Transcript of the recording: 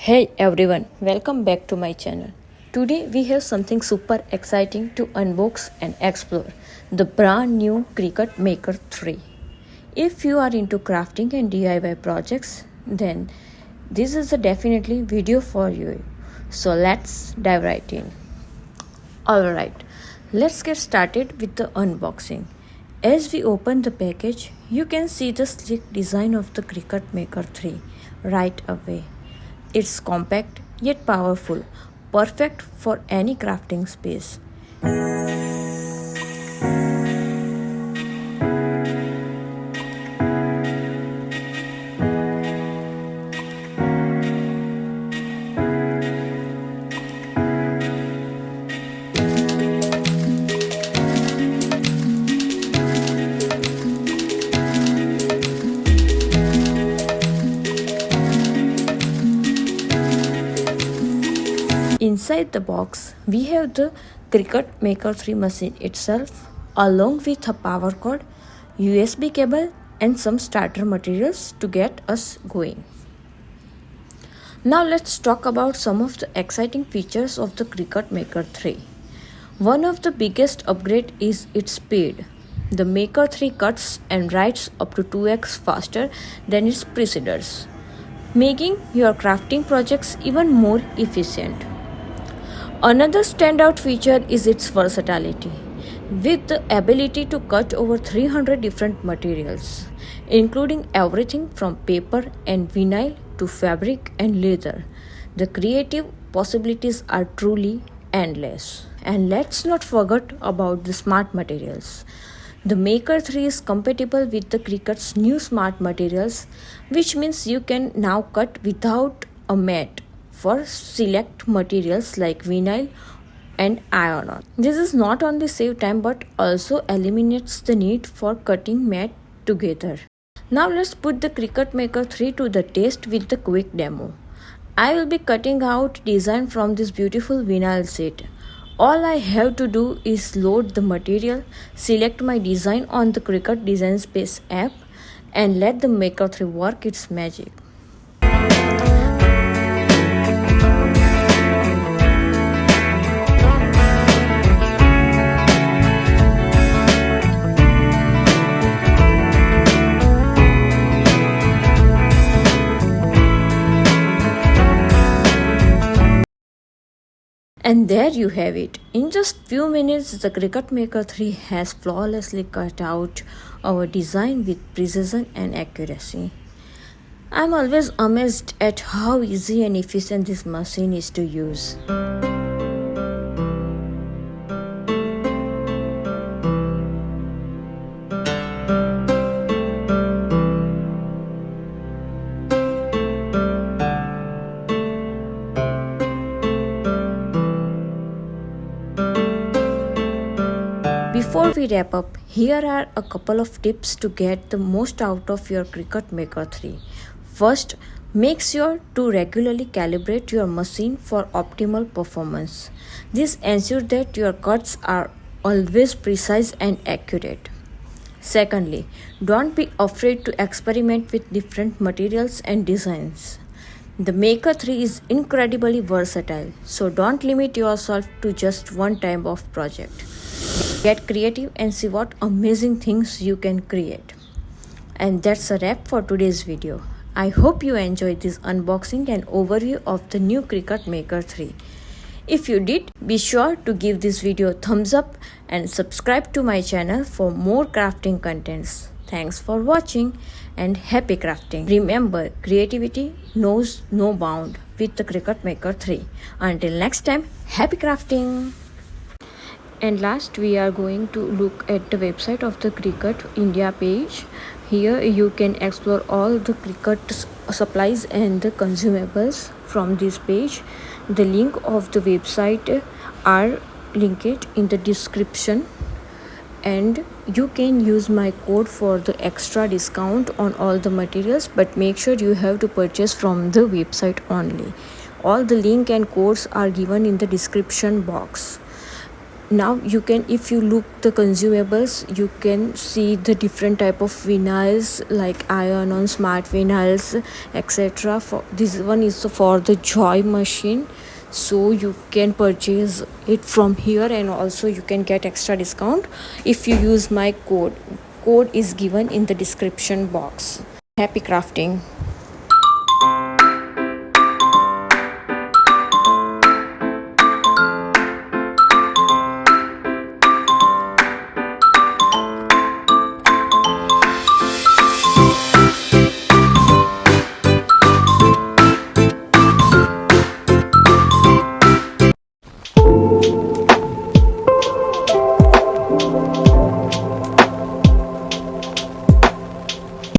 Hey everyone, welcome back to my channel. Today we have something super exciting to unbox and explore, the brand new Cricut Maker 3. If you are into crafting and DIY projects, then this is a definitely video for you. So let's dive right in. Alright, let's get started with the unboxing. As we open the package, you can see the sleek design of the Cricut Maker 3 right away. It's compact yet powerful, perfect for any crafting space. Inside the box, we have the Cricut Maker 3 machine itself, along with a power cord, USB cable, and some starter materials to get us going. Now let's talk about some of the exciting features of the Cricut Maker 3. One of the biggest upgrades is its speed. The Maker 3 cuts and writes up to 2x faster than its predecessors, making your crafting projects even more efficient. Another standout feature is its versatility, with the ability to cut over 300 different materials, including everything from paper and vinyl to fabric and leather. The creative possibilities are truly endless. And let's not forget about the smart materials. The Maker 3 is compatible with the Cricut's new smart materials, which means you can now cut without a mat for select materials like vinyl and iron. This is not only save time but also eliminates the need for cutting mat together. Now let's put the Cricut Maker 3 to the test with the quick demo. I will be cutting out design from this beautiful vinyl set. All I have to do is load the material, select my design on the Cricut Design Space app, and let the Maker 3 work its magic. And there you have it. In just few minutes, the Cricut Maker 3 has flawlessly cut out our design with precision and accuracy. I'm always amazed at how easy and efficient this machine is to use. Before we wrap up, here are a couple of tips to get the most out of your Cricut Maker 3. First, make sure to regularly calibrate your machine for optimal performance. This ensures that your cuts are always precise and accurate. Secondly, don't be afraid to experiment with different materials and designs. The Maker 3 is incredibly versatile, so don't limit yourself to just one type of project. Get creative and see what amazing things you can create. And that's a wrap for today's video. I hope you enjoyed this unboxing and overview of the new Cricut Maker 3. If you did, be sure to give this video a thumbs up and subscribe to my channel for more crafting contents. Thanks for watching and happy crafting. Remember, creativity knows no bound with the Cricut Maker 3. Until next time, happy crafting! And last, we are going to look at the website of the Cricut India page. Here you can explore all the Cricut supplies and the consumables from this page. The link of the website are linked in the description, and you can use my code for the extra discount on all the materials, but make sure you have to purchase from the website only. All the link and codes are given in the description box. Now you can, if you look the consumables, you can see the different type of vinyls like iron-on, smart vinyls, etc. For this one is for the joy machine, so you can purchase it from here, and also you can get extra discount if you use my code. Code is given in the description box. Happy crafting.